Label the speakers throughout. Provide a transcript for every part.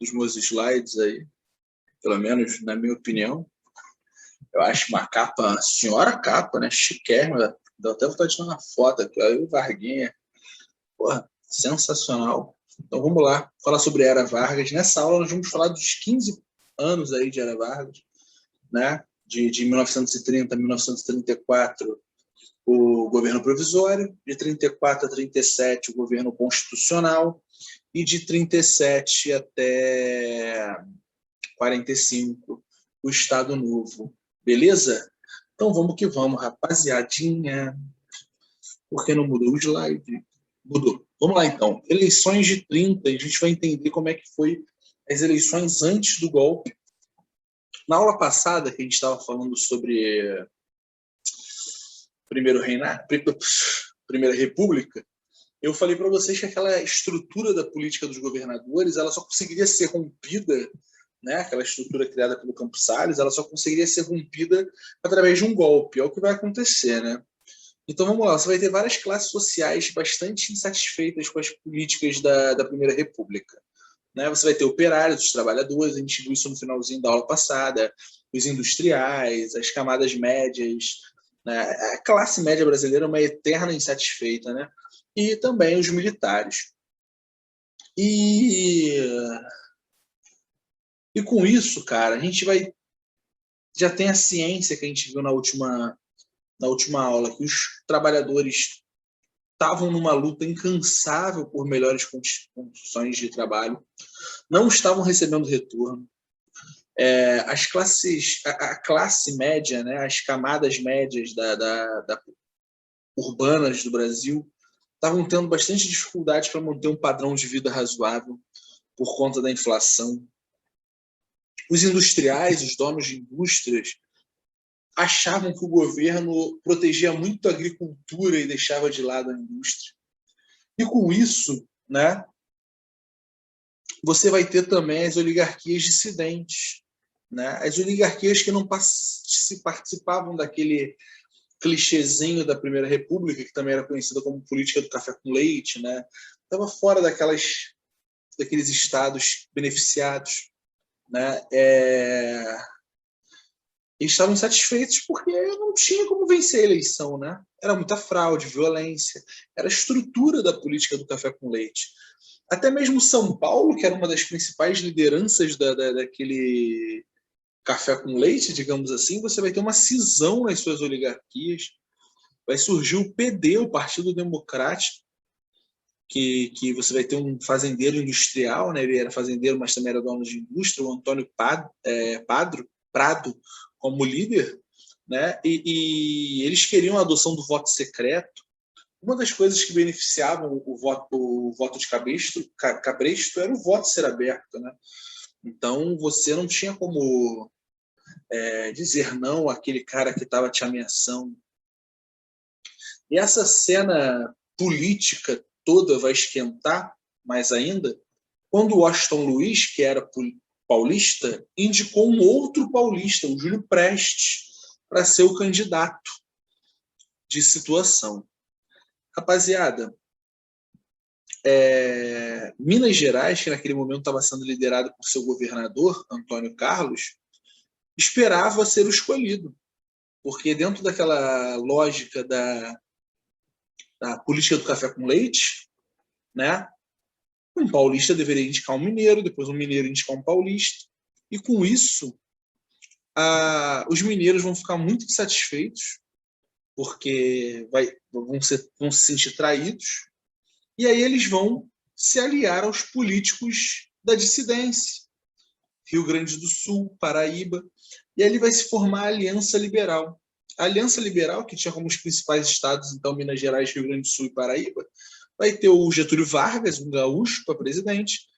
Speaker 1: dos meus slides aí, pelo menos na minha opinião. Eu acho uma capa, senhora capa, né? Chiquérrima. Dá até vontade de tirar uma foto aqui. Aí o Varguinha. Porra, sensacional. Então vamos lá, falar sobre Era Vargas. Nessa aula nós vamos falar dos 15 anos aí de Era Vargas, né? De 1930 a 1934, o governo provisório, de 34 a 37, o governo constitucional, e de 37 até 45, o Estado Novo. Beleza? Então vamos que vamos, rapaziadinha. Por que não mudou o slide? Mudou. Vamos lá, então. Eleições de 30, a gente vai entender como é que foi as eleições antes do golpe. Na aula passada, que a gente estava falando sobre Primeira República, eu falei para vocês que aquela estrutura da política dos governadores, ela só conseguiria ser rompida, né? Aquela estrutura criada pelo Campos Salles, ela só conseguiria ser rompida através de um golpe. É o que vai acontecer, né? Então vamos lá, você vai ter várias classes sociais bastante insatisfeitas com as políticas da Primeira República. Né? Você vai ter operários, os trabalhadores, a gente viu isso no finalzinho da aula passada, os industriais, as camadas médias, né? A classe média brasileira é uma eterna insatisfeita, né? E também os militares. E com isso, cara, a gente vai já tem a ciência que a gente viu na última aula, que os trabalhadores estavam numa luta incansável por melhores condições de trabalho, não estavam recebendo retorno. A classe média, né, as camadas médias urbanas do Brasil estavam tendo bastante dificuldade para manter um padrão de vida razoável por conta da inflação. Os industriais, os donos de indústrias, achavam que o governo protegia muito a agricultura e deixava de lado a indústria. E com isso, né, você vai ter também as oligarquias dissidentes, né? As oligarquias que não participavam daquele clichêzinho da Primeira República, que também era conhecida como política do café com leite, né? Estava fora daqueles estados beneficiados, né? Eles estavam insatisfeitos porque não tinha como vencer a eleição, né? Era muita fraude, violência, era a estrutura da política do café com leite. Até mesmo São Paulo, que era uma das principais lideranças daquele café com leite, digamos assim, você vai ter uma cisão nas suas oligarquias. Vai surgir o PD, o Partido Democrático, que você vai ter um fazendeiro industrial, né? Ele era fazendeiro, mas também era dono de indústria, o Antônio Prado, como líder, né? E eles queriam a adoção do voto secreto. Uma das coisas que beneficiavam o voto de cabresto era o voto ser aberto, né? Então você não tinha como dizer não àquele cara que estava te ameaçando. E essa cena política toda vai esquentar mais ainda quando o Washington Luiz, que era paulista, indicou um outro paulista, o Júlio Prestes, para ser o candidato de situação. Rapaziada, Minas Gerais, que naquele momento estava sendo liderado por seu governador, Antônio Carlos, esperava ser o escolhido, porque dentro daquela lógica da política do café com leite, né, um paulista deveria indicar um mineiro, depois um mineiro indicar um paulista, e com isso os mineiros vão ficar muito insatisfeitos, porque vão se sentir traídos, e aí eles vão se aliar aos políticos da dissidência, Rio Grande do Sul, Paraíba, e aí vai se formar a Aliança Liberal. A Aliança Liberal, que tinha como os principais estados, então, Minas Gerais, Rio Grande do Sul e Paraíba, vai ter o Getúlio Vargas, um gaúcho, para presidente,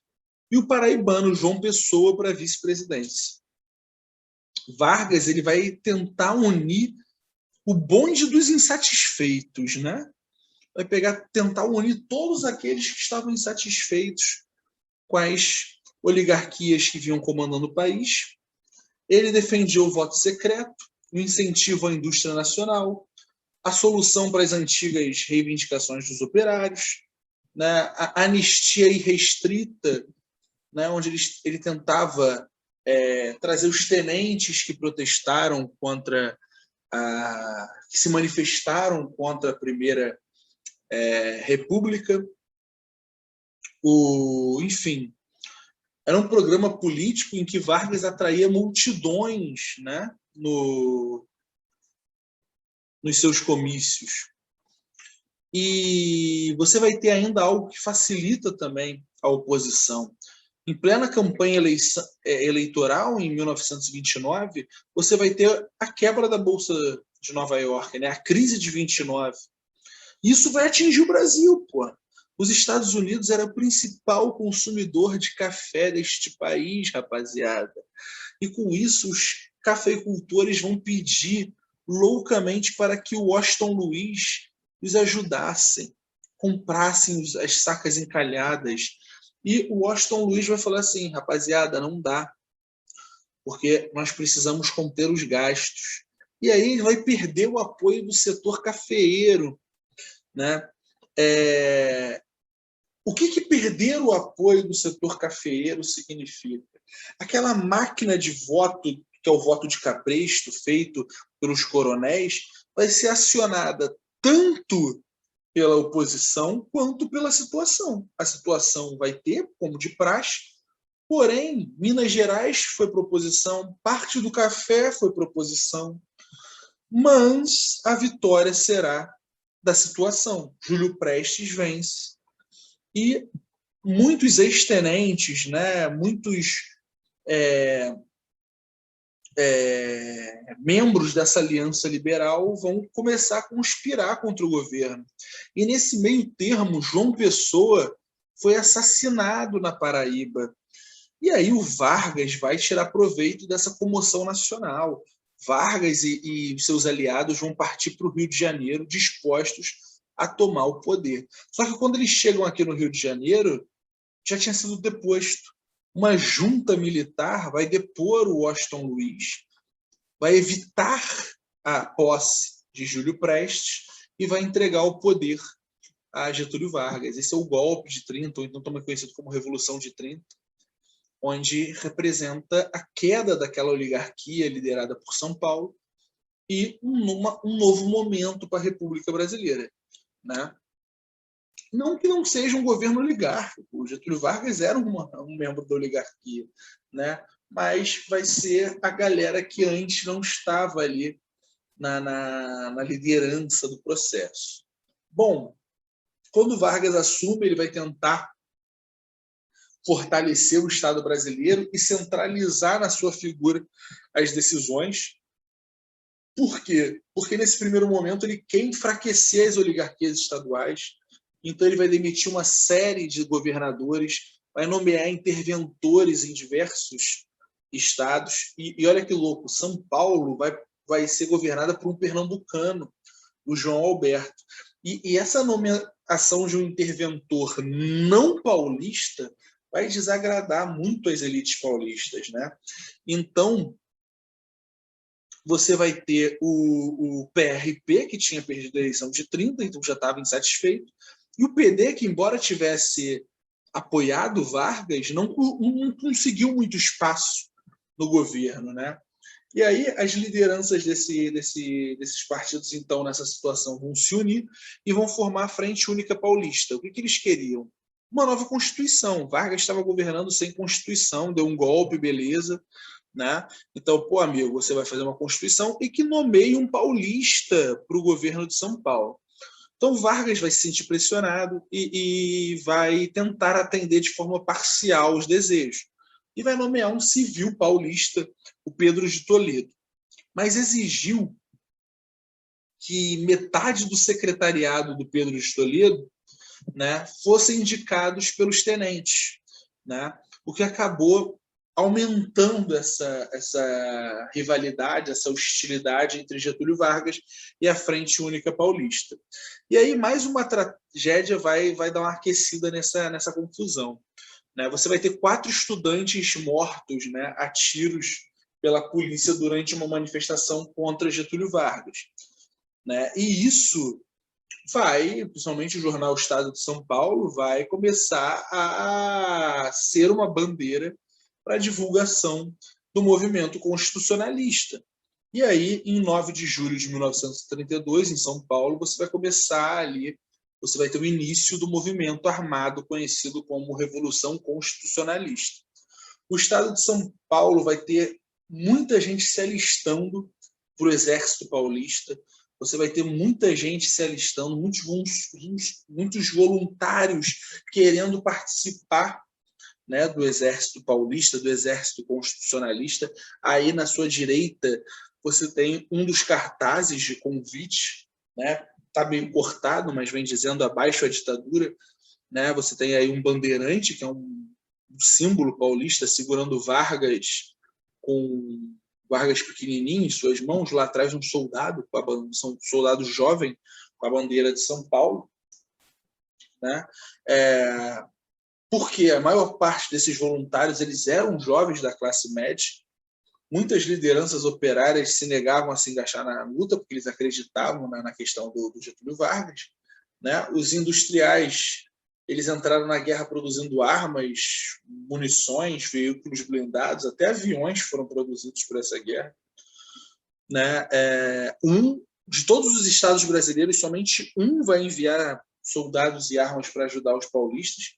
Speaker 1: e o paraibano João Pessoa para vice-presidência. Vargas ele vai tentar unir o bonde dos insatisfeitos, né? Vai tentar unir todos aqueles que estavam insatisfeitos com as oligarquias que vinham comandando o país. Ele defendia o voto secreto, o incentivo à indústria nacional, a solução para as antigas reivindicações dos operários, né? A anistia irrestrita né, onde ele tentava trazer os tenentes que protestaram contra que se manifestaram contra a Primeira República. Enfim, era um programa político em que Vargas atraía multidões, né, nos seus comícios. E você vai ter ainda algo que facilita também a oposição. Em plena campanha eleitoral, em 1929, você vai ter a quebra da Bolsa de Nova York, né? A crise de 29. Isso vai atingir o Brasil, pô. Os Estados Unidos era o principal consumidor de café deste país, rapaziada. E com isso, os cafeicultores vão pedir loucamente para que o Washington Luiz os ajudassem, comprassem as sacas encalhadas. E o Washington Luiz vai falar assim, rapaziada, não dá, porque nós precisamos conter os gastos. E aí ele vai perder o apoio do setor cafeeiro, né? O que perder o apoio do setor cafeeiro significa? Aquela máquina de voto, que é o voto de cabresto feito pelos coronéis, vai ser acionada tanto pela oposição quanto pela situação. A situação vai ter, como de praxe, porém, Minas Gerais foi proposição, parte do café foi proposição, mas a vitória será da situação. Júlio Prestes vence e muitos ex-tenentes, né, muitos membros dessa aliança liberal vão começar a conspirar contra o governo. E nesse meio termo, João Pessoa foi assassinado na Paraíba. E aí o Vargas vai tirar proveito dessa comoção nacional. Vargas e seus aliados vão partir para o Rio de Janeiro dispostos a tomar o poder. Só que quando eles chegam aqui no Rio de Janeiro, já tinha sido deposto. Uma junta militar vai depor o Washington Luiz, vai evitar a posse de Júlio Prestes e vai entregar o poder a Getúlio Vargas. Esse é o golpe de 30, ou então também conhecido como Revolução de 30, onde representa a queda daquela oligarquia liderada por São Paulo e um novo momento para a República Brasileira, né? Não que não seja um governo oligárquico, o Getúlio Vargas era um membro da oligarquia, né? Mas vai ser a galera que antes não estava ali na liderança do processo. Bom, quando Vargas assume, ele vai tentar fortalecer o Estado brasileiro e centralizar na sua figura as decisões. Por quê? Porque nesse primeiro momento ele quer enfraquecer as oligarquias estaduais. Então ele vai demitir uma série de governadores, vai nomear interventores em diversos estados. E olha que louco, São Paulo vai ser governada por um pernambucano, o João Alberto. E essa nomeação de um interventor não paulista vai desagradar muito as elites paulistas, né? Então, você vai ter o PRP, que tinha perdido a eleição de 30, então já estava insatisfeito, e o PD, que embora tivesse apoiado Vargas, não conseguiu muito espaço no governo, né? E aí as lideranças desses partidos, então, nessa situação, vão se unir e vão formar a Frente Única Paulista. O que eles queriam? Uma nova Constituição. Vargas estava governando sem Constituição, deu um golpe, beleza, né? Então, pô, amigo, você vai fazer uma Constituição e que nomeie um paulista para o governo de São Paulo. Então, Vargas vai se sentir pressionado e vai tentar atender de forma parcial os desejos. E vai nomear um civil paulista, o Pedro de Toledo. Mas exigiu que metade do secretariado do Pedro de Toledo, né, fossem indicados pelos tenentes, né, o que acabou aumentando essa rivalidade, essa hostilidade entre Getúlio Vargas e a Frente Única Paulista. E aí mais uma tragédia vai dar uma aquecida nessa confusão, né? Você vai ter 4 estudantes mortos, né, a tiros pela polícia durante uma manifestação contra Getúlio Vargas, né? E isso vai, principalmente o jornal Estado de São Paulo, vai começar a ser uma bandeira para a divulgação do movimento constitucionalista. E aí, em 9 de julho de 1932, em São Paulo, você vai começar ali, você vai ter o início do movimento armado conhecido como Revolução Constitucionalista. O Estado de São Paulo vai ter muita gente se alistando para o Exército Paulista, você vai ter muita gente se alistando, muitos voluntários querendo participar, né, do Exército Paulista, do Exército Constitucionalista. Aí, na sua direita, você tem um dos cartazes de convite, né? Está meio cortado, mas vem dizendo abaixo a ditadura. Né? Você tem aí um bandeirante, que é um símbolo paulista, segurando Vargas, com Vargas pequenininho em suas mãos. Lá atrás, um soldado, um soldado jovem, com a bandeira de São Paulo. Né? Porque a maior parte desses voluntários eles eram jovens da classe média. Muitas lideranças operárias se negavam a se engajar na luta porque eles acreditavam na questão do Getúlio Vargas. Né? Os industriais eles entraram na guerra produzindo armas, munições, veículos blindados, até aviões foram produzidos por essa guerra. Né? De todos os estados brasileiros, somente um vai enviar soldados e armas para ajudar os paulistas,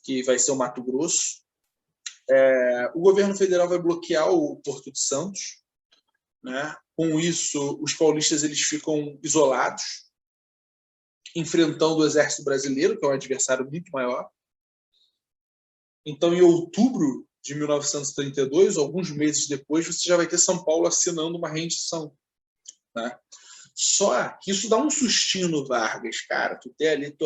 Speaker 1: que vai ser o Mato Grosso. O governo federal vai bloquear o Porto de Santos. Né? Com isso, os paulistas eles ficam isolados, enfrentando o exército brasileiro, que é um adversário muito maior. Então, em outubro de 1932, alguns meses depois, você já vai ter São Paulo assinando uma rendição. Né? Só que isso dá um sustinho no Vargas, cara. Tu tem ali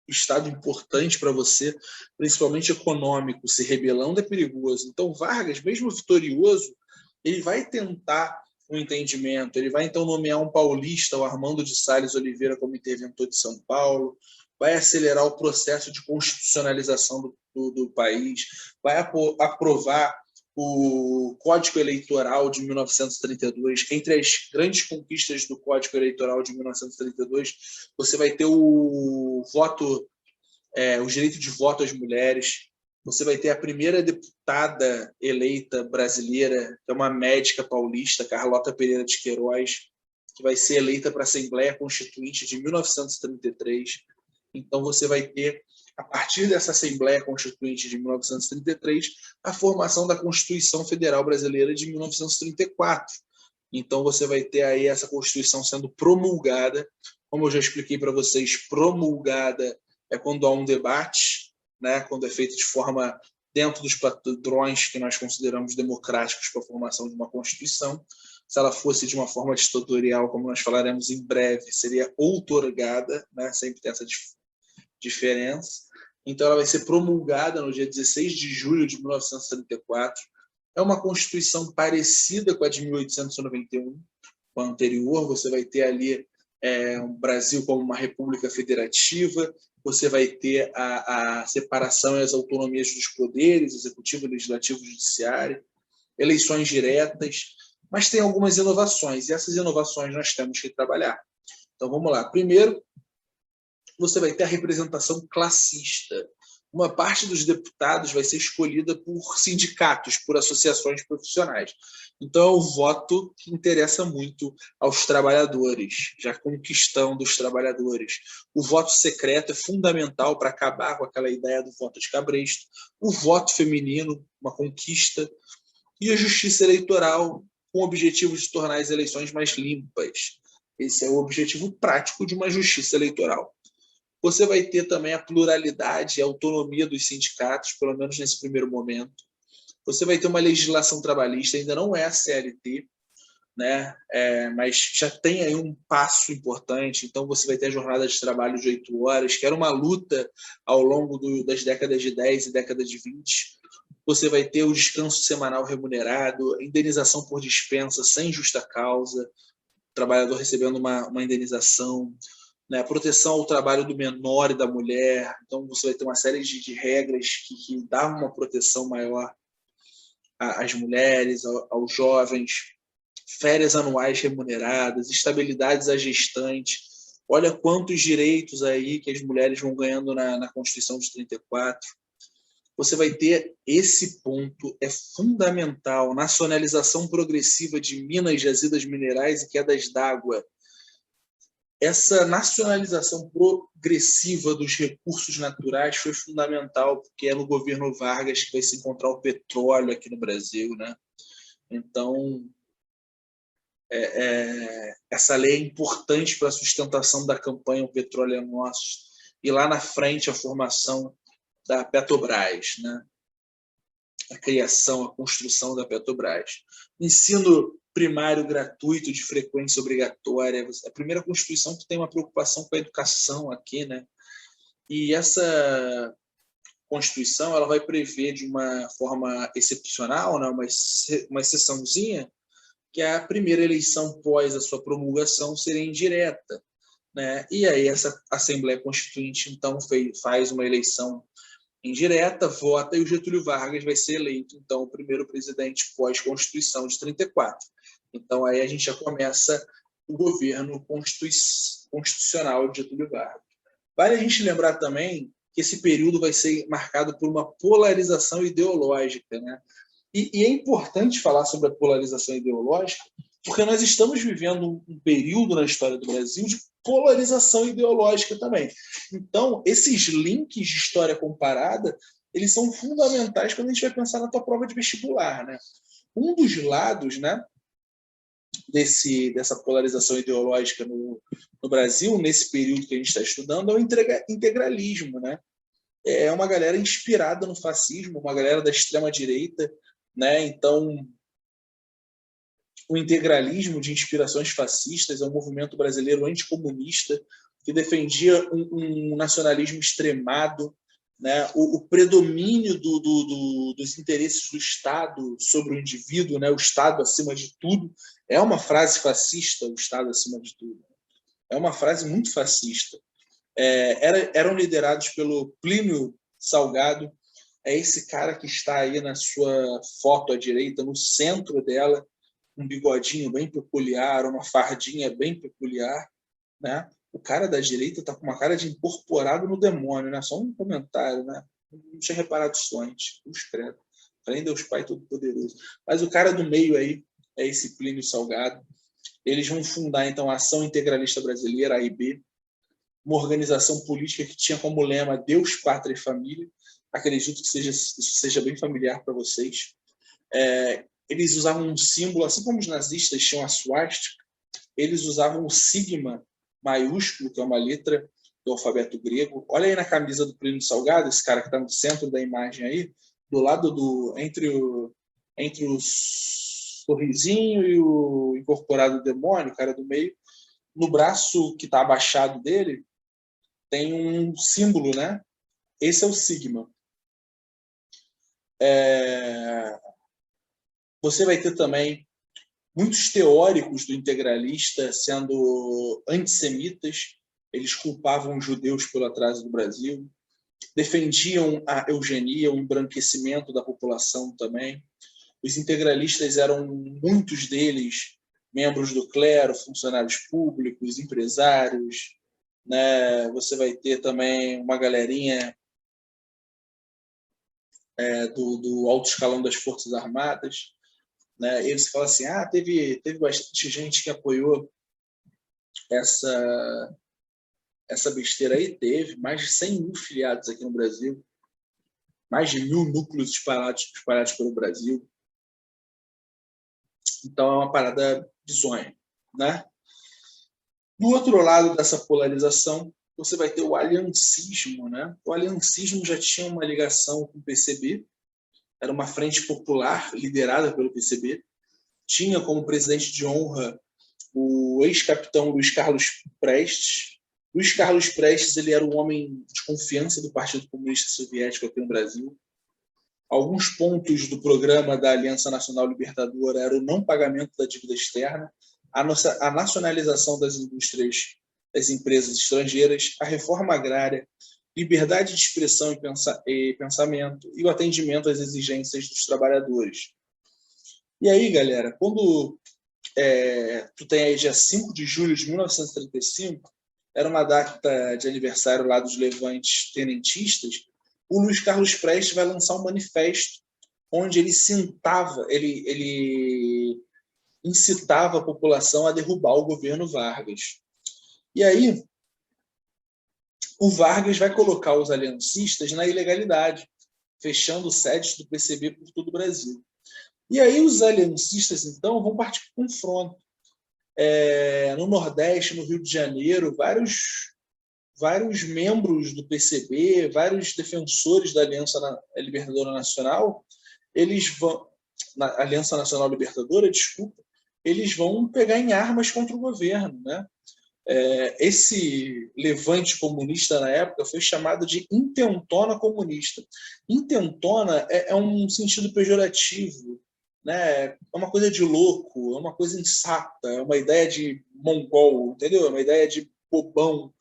Speaker 1: estado importante para você, principalmente econômico, se rebelando é perigoso. Então, Vargas, mesmo vitorioso, ele vai tentar um entendimento, ele vai então nomear um paulista, o Armando de Salles Oliveira, como interventor de São Paulo, vai acelerar o processo de constitucionalização do país, vai aprovar o Código Eleitoral de 1932. Entre as grandes conquistas do Código Eleitoral de 1932, você vai ter o voto, o direito de voto às mulheres. Você vai ter a primeira deputada eleita brasileira, que é uma médica paulista, Carlota Pereira de Queiroz, que vai ser eleita para a Assembleia Constituinte de 1933. Então, você vai ter, a partir dessa Assembleia Constituinte de 1933, a formação da Constituição Federal Brasileira de 1934. Então, você vai ter aí essa Constituição sendo promulgada. Como eu já expliquei para vocês, promulgada é quando há um debate, né, quando é feito de forma dentro dos padrões que nós consideramos democráticos para a formação de uma Constituição. Se ela fosse de uma forma ditatorial, como nós falaremos em breve, seria outorgada, né, sempre tem essa diferença. Então, ela vai ser promulgada no dia 16 de julho de 1934. É uma Constituição parecida com a de 1891, com a anterior. Você vai ter ali o Brasil como uma república federativa, você vai ter a separação e as autonomias dos poderes, executivo, legislativo e judiciário, eleições diretas, mas tem algumas inovações, e essas inovações nós temos que trabalhar. Então, vamos lá. Primeiro, você vai ter a representação classista. Uma parte dos deputados vai ser escolhida por sindicatos, por associações profissionais. Então, é o voto que interessa muito aos trabalhadores, já conquistando os trabalhadores. O voto secreto é fundamental para acabar com aquela ideia do voto de cabresto. O voto feminino, uma conquista. E a justiça eleitoral, com o objetivo de tornar as eleições mais limpas. Esse é o objetivo prático de uma justiça eleitoral. Você vai ter também a pluralidade e a autonomia dos sindicatos, pelo menos nesse primeiro momento. Você vai ter uma legislação trabalhista, ainda não é a CLT, né? Mas já tem aí um passo importante. Então, você vai ter a jornada de trabalho de 8 horas, que era uma luta ao longo das décadas de 10 e década de 20. Você vai ter o descanso semanal remunerado, indenização por dispensa sem justa causa, o trabalhador recebendo uma indenização, né, proteção ao trabalho do menor e da mulher. Então, você vai ter uma série de regras que dão uma proteção maior às mulheres, aos jovens. férias anuais remuneradas, estabilidades à gestante. Olha quantos direitos aí que as mulheres vão ganhando na Constituição de 34. Você vai ter esse ponto, é fundamental, nacionalização progressiva de minas, jazidas minerais e quedas d'água. Essa nacionalização progressiva dos recursos naturais foi fundamental, porque é no governo Vargas que vai se encontrar o petróleo aqui no Brasil, né? Então, essa lei é importante para a sustentação da campanha O Petróleo é Nosso, e lá na frente a formação da Petrobras, né? A criação, a construção da Petrobras. Ensino primário gratuito de frequência obrigatória, a primeira Constituição que tem uma preocupação com a educação aqui, né? E essa Constituição ela vai prever de uma forma excepcional, né? uma exceçãozinha, que a primeira eleição pós a sua promulgação seria indireta, né? E aí essa Assembleia Constituinte então faz uma eleição indireta, vota, e o Getúlio Vargas vai ser eleito, então, o primeiro presidente pós-Constituição de 34. Então, aí a gente já começa o governo constitucional de Getúlio Vargas. Vale a gente lembrar também que esse período vai ser marcado por uma polarização ideológica, né? E é importante falar sobre a polarização ideológica, porque nós estamos vivendo um período na história do Brasil de polarização ideológica também. Então, esses links de história comparada, eles são fundamentais quando a gente vai pensar na tua prova de vestibular, né? Um dos lados, né, dessa polarização ideológica no Brasil, nesse período que a gente está estudando, é o integralismo, né? É uma galera inspirada no fascismo, uma galera da extrema-direita, né? Então, o integralismo de inspirações fascistas é um movimento brasileiro anticomunista que defendia um nacionalismo extremado, né? O predomínio dos interesses do Estado sobre o indivíduo, né? O Estado acima de tudo, é uma frase fascista, o Estado acima de tudo. É uma frase muito fascista. Eram liderados pelo Plínio Salgado, é esse cara que está aí na sua foto à direita, no centro dela, um bigodinho bem peculiar, uma fardinha bem peculiar, né? O cara da direita está com uma cara de incorporado no demônio, né? Só um comentário, né? Não tinha reparado isso antes. Credo. Falei em Deus Pai Todo-Poderoso. Mas o cara do meio aí é esse Plínio Salgado. Eles vão fundar, então, a Ação Integralista Brasileira, AIB, uma organização política que tinha como lema Deus, Pátria e Família. Acredito que isso seja bem familiar para vocês. Eles usavam um símbolo, assim como os nazistas tinham a suástica, eles usavam o sigma maiúsculo, que é uma letra do alfabeto grego. Olha aí na camisa do Plínio Salgado, esse cara que está no centro da imagem aí, do lado entre o sorrisinho e o incorporado demônio, o cara do meio, no braço que está abaixado dele, tem um símbolo, né? Esse é o sigma. Você vai ter também muitos teóricos do integralista sendo antissemitas, eles culpavam os judeus pelo atraso do Brasil, defendiam a eugenia, o embranquecimento da população também. Os integralistas eram, muitos deles, membros do clero, funcionários públicos, empresários, né? Você vai ter também uma galerinha do alto escalão das Forças Armadas, né? Eles falam assim, teve bastante gente que apoiou essa besteira aí. Teve mais de 100 mil filiados aqui no Brasil, mais de 1.000 núcleos espalhados pelo Brasil. Então é uma parada bizonha, né? Do outro lado dessa polarização, você vai ter o aliancismo, né? O aliancismo já tinha uma ligação com o PCB, era uma frente popular liderada pelo PCB, tinha como presidente de honra o ex-capitão Luiz Carlos Prestes. Luiz Carlos Prestes, ele era um homem de confiança do Partido Comunista Soviético aqui no Brasil. Alguns pontos do programa da Aliança Nacional Libertadora eram o não pagamento da dívida externa, a nacionalização das indústrias, das empresas estrangeiras, a reforma agrária, liberdade de expressão e pensamento e o atendimento às exigências dos trabalhadores. E aí, galera, quando tu tem aí dia 5 de julho de 1935, era uma data de aniversário lá dos levantes tenentistas, o Luiz Carlos Prestes vai lançar um manifesto onde ele incitava a população a derrubar o governo Vargas. E aí, o Vargas vai colocar os aliancistas na ilegalidade, fechando sedes do PCB por todo o Brasil. E aí os aliancistas, então, vão partir para o confronto. No Nordeste, no Rio de Janeiro, vários membros do PCB, vários defensores da Aliança Libertadora Nacional, Aliança Nacional Libertadora, desculpa, eles vão pegar em armas contra o governo, né? Esse levante comunista na época foi chamado de intentona comunista. Intentona é um sentido pejorativo, né? É uma coisa de louco, é uma coisa insata, é uma ideia de mongol, entendeu? É uma ideia de bobão.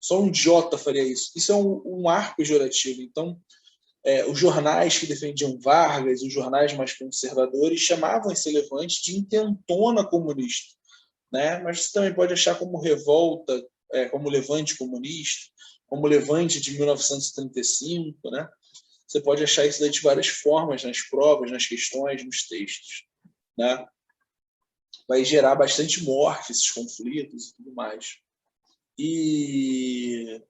Speaker 1: Só um idiota faria isso. Isso é um ar pejorativo. Então, os jornais que defendiam Vargas, os jornais mais conservadores, chamavam esse levante de intentona comunista, né? Mas você também pode achar como revolta, como levante comunista, como levante de 1935, né? Você pode achar isso de várias formas nas provas, nas questões, nos textos, né? Vai gerar bastante morte esses conflitos e tudo mais. E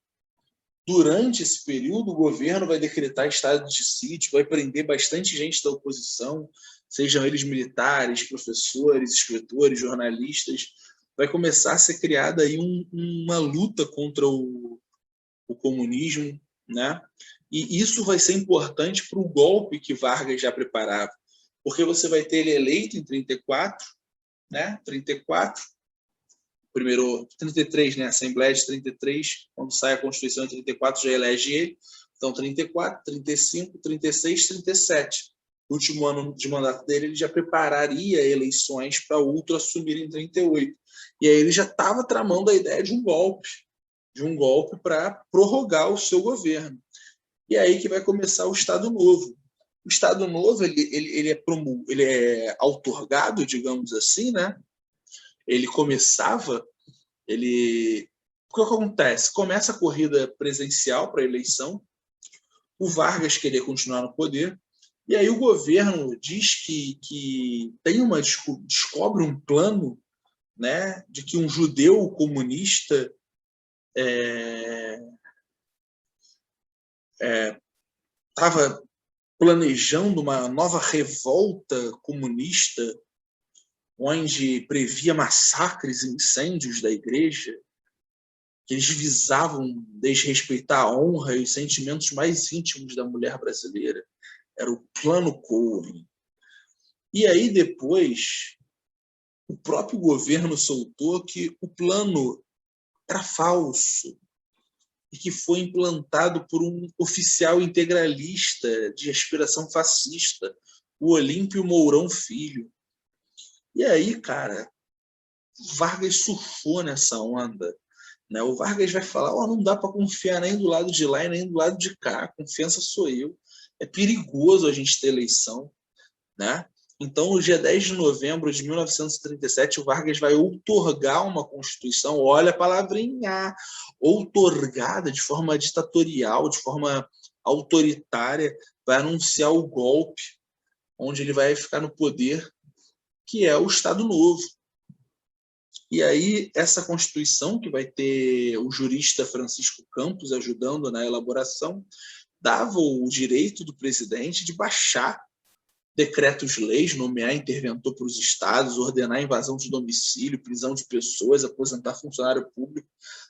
Speaker 1: durante esse período, o governo vai decretar estado de sítio, vai prender bastante gente da oposição, sejam eles militares, professores, escritores, jornalistas. Vai começar a ser criada aí uma luta contra o comunismo, né? E isso vai ser importante para o golpe que Vargas já preparava, porque você vai ter ele eleito em 34, né? 34, primeiro 33, né? Assembleia de 33, quando sai a Constituição em 34 já elege ele. Então 34, 35, 36, 37. No último ano de mandato dele, ele já prepararia eleições para outro assumir em 38. E aí ele já estava tramando a ideia de um golpe para prorrogar o seu governo. E aí que vai começar o Estado Novo. O Estado Novo ele é outorgado, digamos assim, né? Ele começava, o que acontece? Começa a corrida presidencial para a eleição, o Vargas queria continuar no poder, e aí o governo diz que descobre um plano, né, de que um judeu comunista estava planejando uma nova revolta comunista onde previa massacres e incêndios da igreja, que eles visavam desrespeitar a honra e os sentimentos mais íntimos da mulher brasileira. Era o Plano Cohen. E aí depois, o próprio governo soltou que o plano era falso e que foi implantado por um oficial integralista de aspiração fascista, o Olímpio Mourão Filho. E aí, cara, Vargas surfou nessa onda, né? O Vargas vai falar, não dá para confiar nem do lado de lá e nem do lado de cá, a confiança sou eu. É perigoso a gente ter eleição, né? Então, no dia 10 de novembro de 1937, o Vargas vai outorgar uma Constituição, olha a palavrinha, outorgada de forma ditatorial, de forma autoritária, vai anunciar o golpe, onde ele vai ficar no poder, que é o Estado Novo. E aí, essa Constituição, que vai ter o jurista Francisco Campos ajudando na elaboração, dava o direito do presidente de baixar decretos-leis, nomear interventor para os estados, ordenar invasão de domicílio, prisão de pessoas, aposentar funcionário público.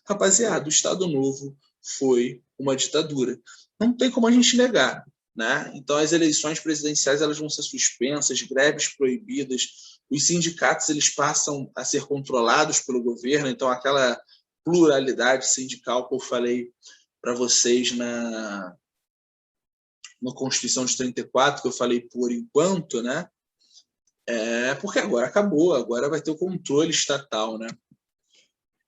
Speaker 1: Rapaziada, o Estado Novo foi uma ditadura. Não tem como a gente negar, né? Então, as eleições presidenciais elas vão ser suspensas, greves proibidas, os sindicatos eles passam a ser controlados pelo governo, então aquela pluralidade sindical que eu falei para vocês na Constituição de 34, que eu falei por enquanto, né? Porque agora acabou, agora vai ter o controle estatal, né?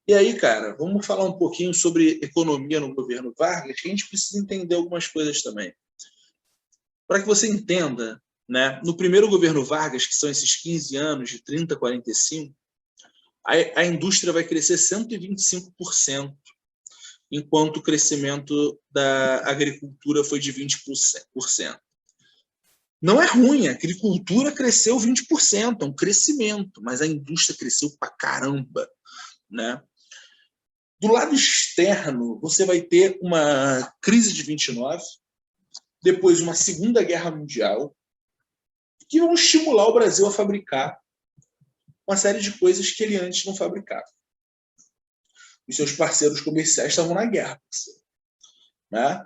Speaker 1: E aí, cara, vamos falar um pouquinho sobre economia no governo Vargas, que a gente precisa entender algumas coisas também. Para que você entenda né? No primeiro governo Vargas, que são esses 15 anos, de 30 a 45, a indústria vai crescer 125%, enquanto o crescimento da agricultura foi de 20%. Não é ruim, a agricultura cresceu 20%, é um crescimento, mas a indústria cresceu pra caramba, né? Do lado externo, você vai ter uma crise de 29, depois uma Segunda Guerra Mundial, que vão estimular o Brasil a fabricar uma série de coisas que ele antes não fabricava. Os seus parceiros comerciais estavam na guerra, né?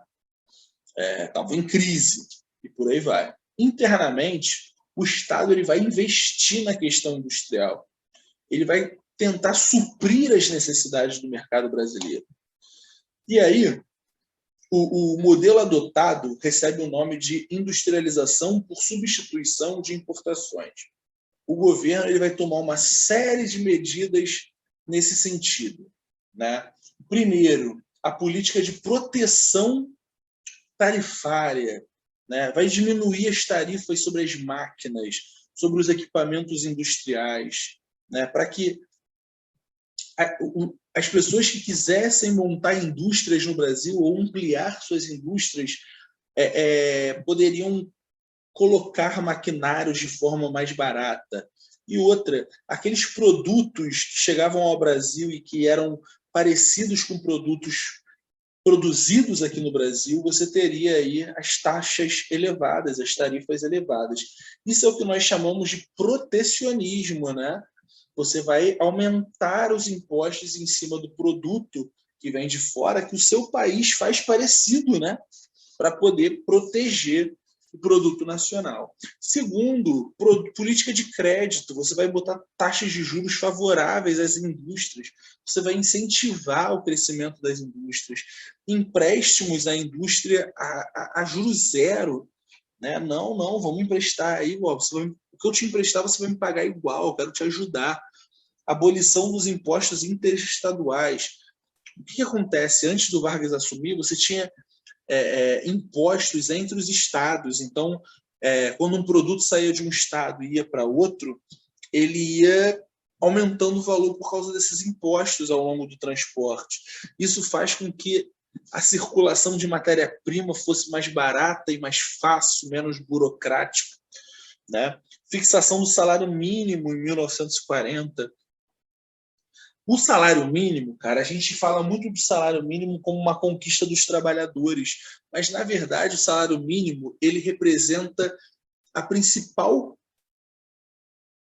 Speaker 1: Estavam em crise, e por aí vai. Internamente, o Estado ele vai investir na questão industrial. Ele vai tentar suprir as necessidades do mercado brasileiro. E aí, o modelo adotado recebe o nome de industrialização por substituição de importações. O governo ele vai tomar uma série de medidas nesse sentido, né? Primeiro, a política de proteção tarifária, né? Vai diminuir as tarifas sobre as máquinas, sobre os equipamentos industriais, né? Para que as pessoas que quisessem montar indústrias no Brasil ou ampliar suas indústrias poderiam colocar maquinários de forma mais barata. E outra, aqueles produtos que chegavam ao Brasil e que eram parecidos com produtos produzidos aqui no Brasil, você teria aí as taxas elevadas, as tarifas elevadas. Isso é o que nós chamamos de protecionismo, né? Você vai aumentar os impostos em cima do produto que vem de fora, que o seu país faz parecido, né? Para poder proteger o produto nacional. Segundo, política de crédito. Você vai botar taxas de juros favoráveis às indústrias. Você vai incentivar o crescimento das indústrias. Empréstimos à indústria a juros zero. Né? Não, vamos emprestar aí, igual. O que eu te emprestar, você vai me pagar igual. Eu quero te ajudar. Abolição dos impostos interestaduais. O que acontece? Antes do Vargas assumir, você tinha impostos entre os estados. Então, quando um produto saía de um estado e ia para outro, ele ia aumentando o valor por causa desses impostos ao longo do transporte. Isso faz com que a circulação de matéria-prima fosse mais barata e mais fácil, menos burocrática, né? Fixação do salário mínimo em 1940. O salário mínimo, cara, a gente fala muito do salário mínimo como uma conquista dos trabalhadores, mas, na verdade, o salário mínimo ele representa a principal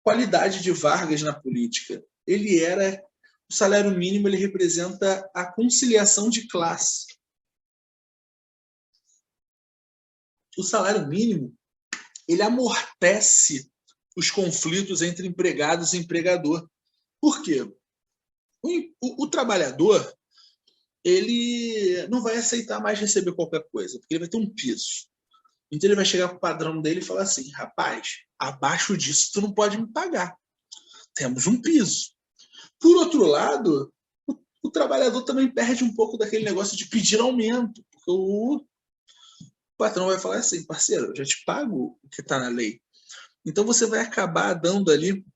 Speaker 1: qualidade de Vargas na política. O salário mínimo ele representa a conciliação de classe. O salário mínimo ele amortece os conflitos entre empregados e empregador. Por quê? O trabalhador ele não vai aceitar mais receber qualquer coisa, porque ele vai ter um piso. Então ele vai chegar para o padrão dele e falar assim: rapaz, abaixo disso tu não pode me pagar. Temos um piso. Por outro lado, o trabalhador também perde um pouco daquele negócio de pedir aumento, porque o patrão vai falar assim: parceiro, eu já te pago o que está na lei. Então você vai acabar dando ali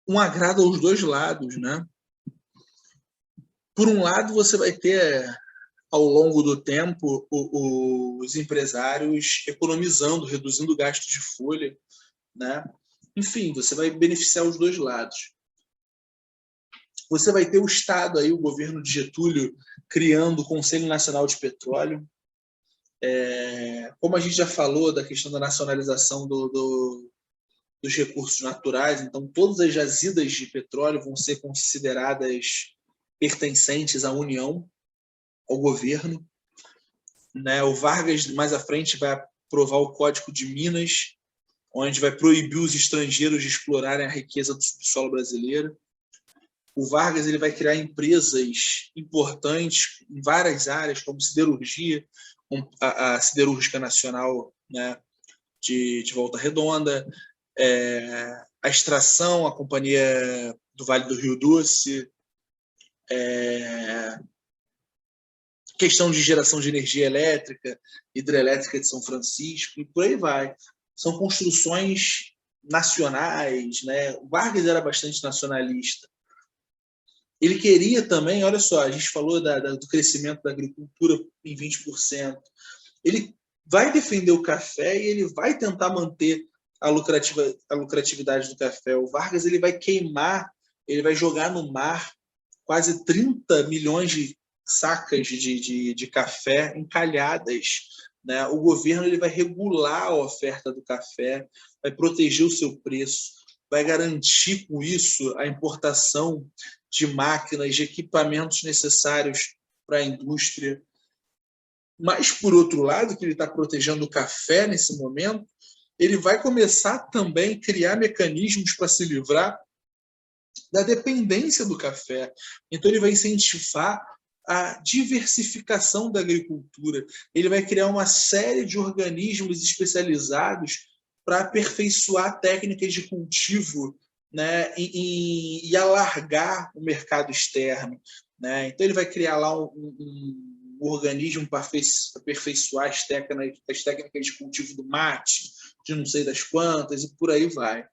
Speaker 1: um agrado aos dois lados, né? Por um lado, você vai ter, ao longo do tempo, os empresários economizando, reduzindo o gasto de folha, né? Enfim, você vai beneficiar os dois lados. Você vai ter o Estado, aí, o governo de Getúlio, criando o Conselho Nacional de Petróleo. Como a gente já falou da questão da nacionalização dos recursos naturais, então todas as jazidas de petróleo vão ser consideradas pertencentes à União, ao governo. Né? O Vargas, mais à frente, vai aprovar o Código de Minas, onde vai proibir os estrangeiros de explorarem a riqueza do subsolo brasileiro. O Vargas ele vai criar empresas importantes em várias áreas, como siderurgia, a Siderúrgica Nacional, né, de Volta Redonda, a extração, a Companhia do Vale do Rio Doce. questão de geração de energia elétrica, hidrelétrica de São Francisco, e por aí vai. São construções nacionais, né? O Vargas era bastante nacionalista. Ele queria também, olha só, a gente falou do crescimento da agricultura em 20%. Ele vai defender o café e ele vai tentar manter a lucratividade do café. O Vargas ele vai queimar, ele vai jogar no mar quase 30 milhões de sacas de café encalhadas. Né? O governo ele vai regular a oferta do café, vai proteger o seu preço, vai garantir com isso a importação de máquinas, de equipamentos necessários para a indústria. Mas, por outro lado, que ele está protegendo o café nesse momento, ele vai começar também a criar mecanismos para se livrar da dependência do café. Então, ele vai incentivar a diversificação da agricultura. Ele vai criar uma série de organismos especializados para aperfeiçoar técnicas de cultivo, né, e alargar o mercado externo. Né? Então, ele vai criar lá um organismo para aperfeiçoar as técnicas de cultivo do mate, de não sei das quantas, e por aí vai.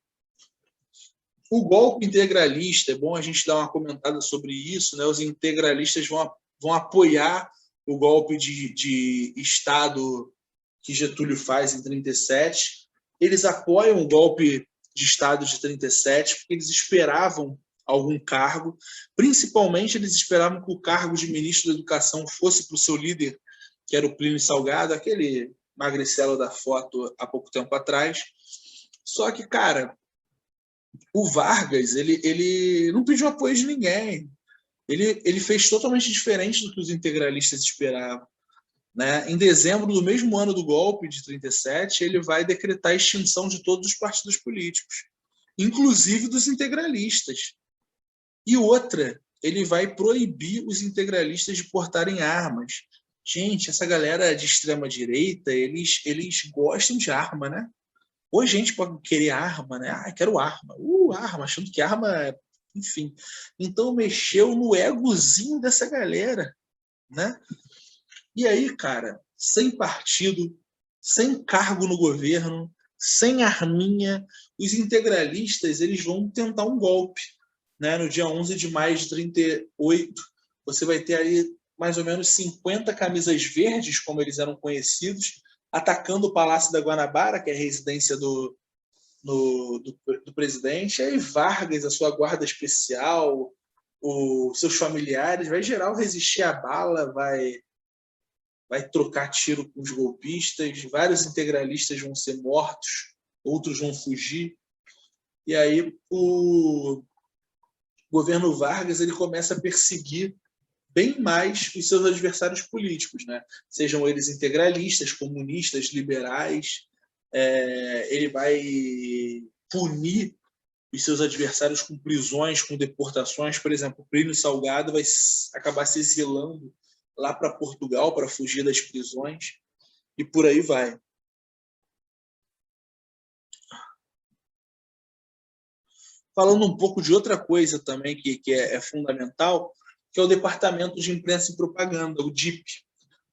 Speaker 1: O golpe integralista, é bom a gente dar uma comentada sobre isso, né? Os integralistas vão apoiar o golpe de Estado que Getúlio faz em 1937. Eles apoiam o golpe de Estado de 1937 porque eles esperavam algum cargo, principalmente eles esperavam que o cargo de ministro da Educação fosse para o seu líder, que era o Plínio Salgado, aquele magricelo da foto há pouco tempo atrás. Só que, cara, o Vargas ele não pediu apoio de ninguém. Ele fez totalmente diferente do que os integralistas esperavam. Né? Em dezembro do mesmo ano do golpe de 1937, ele vai decretar a extinção de todos os partidos políticos, inclusive dos integralistas. E outra, ele vai proibir os integralistas de portarem armas. Gente, essa galera de extrema-direita, eles gostam de arma, né? Hoje a gente pode querer arma, né? Ah, quero arma. Arma, achando que arma... Enfim. Então mexeu no egozinho dessa galera, né? E aí, cara, sem partido, sem cargo no governo, sem arminha, os integralistas eles vão tentar um golpe. Né? No dia 11 de maio de 1938, você vai ter aí mais ou menos 50 camisas verdes, como eles eram conhecidos, atacando o Palácio da Guanabara, que é a residência do presidente. Aí Vargas, a sua guarda especial, os seus familiares, vai geral resistir à bala, vai trocar tiro com os golpistas, vários integralistas vão ser mortos, outros vão fugir. E aí o governo Vargas ele começa a perseguir bem mais os seus adversários políticos, né? Sejam eles integralistas, comunistas, liberais. Ele vai punir os seus adversários com prisões, com deportações. Por exemplo, o Plínio Salgado vai acabar se exilando lá para Portugal para fugir das prisões e por aí vai. Falando um pouco de outra coisa também que é fundamental, que é o Departamento de Imprensa e Propaganda, o DIP.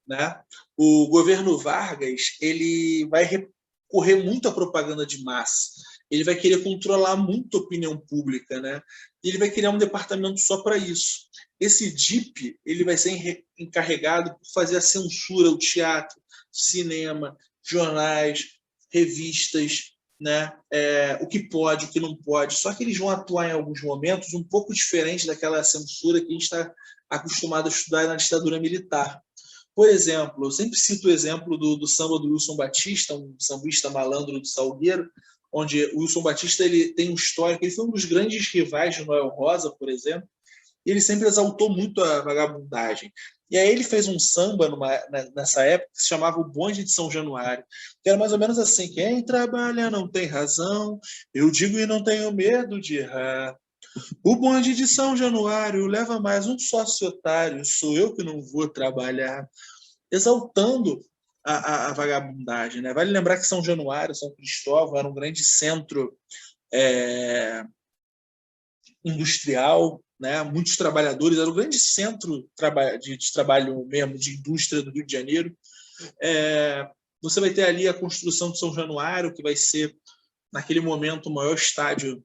Speaker 1: Né? O governo Vargas ele vai recorrer muito à propaganda de massa. Ele vai querer controlar muito a opinião pública. Né? E ele vai criar um departamento só para isso. Esse DIP ele vai ser encarregado por fazer a censura ao teatro, cinema, jornais, revistas, né? O que pode, o que não pode. Só que eles vão atuar em alguns momentos um pouco diferente daquela censura que a gente está acostumado a estudar na ditadura militar. Por exemplo, eu sempre cito o exemplo do samba do Wilson Batista, um sambista malandro do Salgueiro, onde o Wilson Batista ele tem um histórico, ele foi um dos grandes rivais de Noel Rosa, por exemplo, e ele sempre exaltou muito a vagabundagem. E aí ele fez um samba nessa época que se chamava O Bonde de São Januário, que era mais ou menos assim: quem trabalha não tem razão, eu digo e não tenho medo de errar. O bonde de São Januário leva mais um sócio otário, sou eu que não vou trabalhar. Exaltando a vagabundagem. Né? Vale lembrar que São Januário, São Cristóvão era um grande centro industrial, né? Muitos trabalhadores, era o grande centro de trabalho mesmo, de indústria do Rio de Janeiro. Você vai ter ali a construção de São Januário, que vai ser, naquele momento, o maior estádio,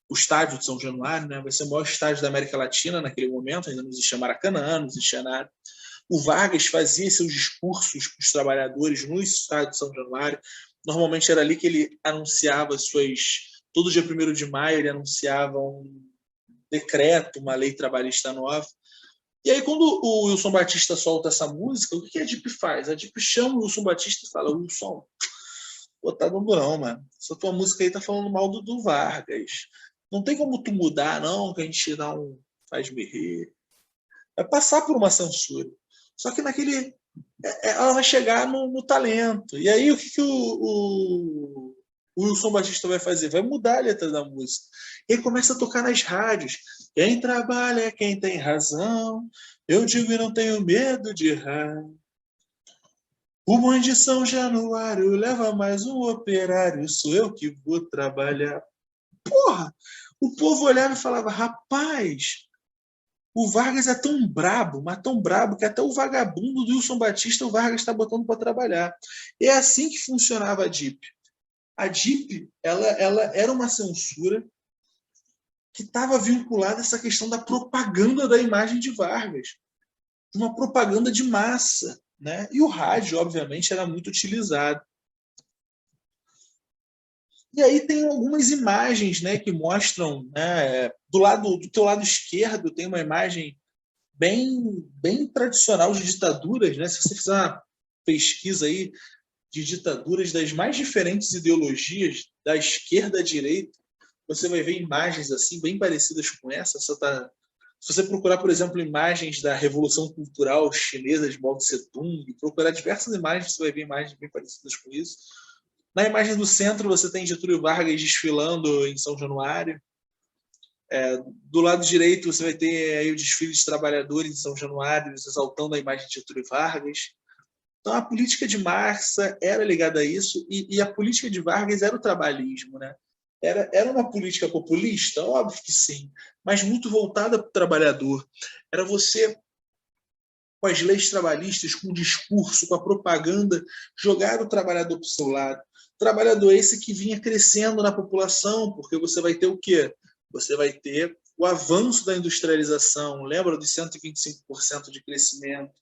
Speaker 1: o estádio de São Januário, né? Vai ser o maior estádio da América Latina naquele momento, ainda não existia Maracanã, não existia nada. O Vargas fazia seus discursos para os trabalhadores no estádio de São Januário. Normalmente era ali que ele anunciava todo dia 1º de maio, ele anunciava um decreto, uma lei trabalhista nova. E aí, quando o Wilson Batista solta essa música, o que a DIP faz? A DIP chama o Wilson Batista e fala: Wilson, pô, tá dando não, mano. Essa tua música aí tá falando mal do Vargas. Não tem como tu mudar, não, que a gente faz me rir. Vai passar por uma censura. Só que ela vai chegar no talento. E aí, o que o Wilson Batista vai fazer? Vai mudar a letra da música. E aí começa a tocar nas rádios. Quem trabalha é quem tem razão. Eu digo e não tenho medo de errar. O bonde de São Januário leva mais um operário. Sou eu que vou trabalhar. Porra! O povo olhava e falava: rapaz, o Vargas é tão brabo, mas tão brabo, que até o vagabundo do Wilson Batista o Vargas está botando para trabalhar. E é assim que funcionava a DIP. A DIP ela era uma censura que estava vinculada a essa questão da propaganda da imagem de Vargas. Uma propaganda de massa. Né? E o rádio, obviamente, era muito utilizado. E aí tem algumas imagens, né, que mostram, né, do teu lado esquerdo tem uma imagem bem tradicional de ditaduras, né? Se você fizer uma pesquisa aí de ditaduras das mais diferentes ideologias, da esquerda à direita, você vai ver imagens assim bem parecidas com essa. Se você procurar, por exemplo, imagens da Revolução Cultural Chinesa de Mao Tse-tung, procurar diversas imagens, você vai ver imagens bem parecidas com isso. Na imagem do centro, você tem Getúlio Vargas desfilando em São Januário. Do lado direito, você vai ter aí o desfile de trabalhadores em São Januário, exaltando a imagem de Getúlio Vargas. Então, a política de Marx era ligada a isso, e a política de Vargas era o trabalhismo. Né? Era uma política populista? Óbvio que sim, mas muito voltada para o trabalhador. Era você, com as leis trabalhistas, com o discurso, com a propaganda, jogar o trabalhador para o seu lado. Trabalhador esse que vinha crescendo na população, porque você vai ter o quê? Você vai ter o avanço da industrialização, lembra dos 125% de crescimento.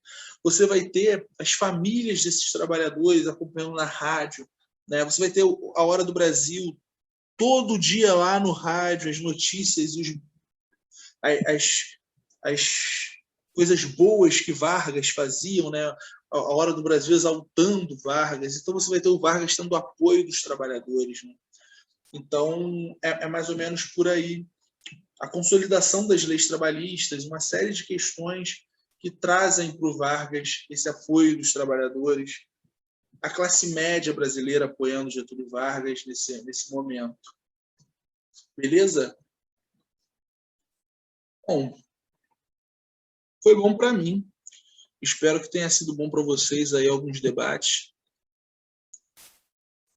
Speaker 1: Você vai ter as famílias desses trabalhadores acompanhando na rádio. Né? Você vai ter a Hora do Brasil, todo dia lá no rádio, as notícias, as coisas boas que Vargas faziam, né? A Hora do Brasil exaltando Vargas. Então você vai ter o Vargas tendo apoio dos trabalhadores. Né? Então é mais ou menos por aí. A consolidação das leis trabalhistas, uma série de questões que trazem para o Vargas esse apoio dos trabalhadores, a classe média brasileira apoiando Getúlio Vargas nesse momento. Beleza? Bom, foi bom para mim. Espero que tenha sido bom para vocês aí alguns debates.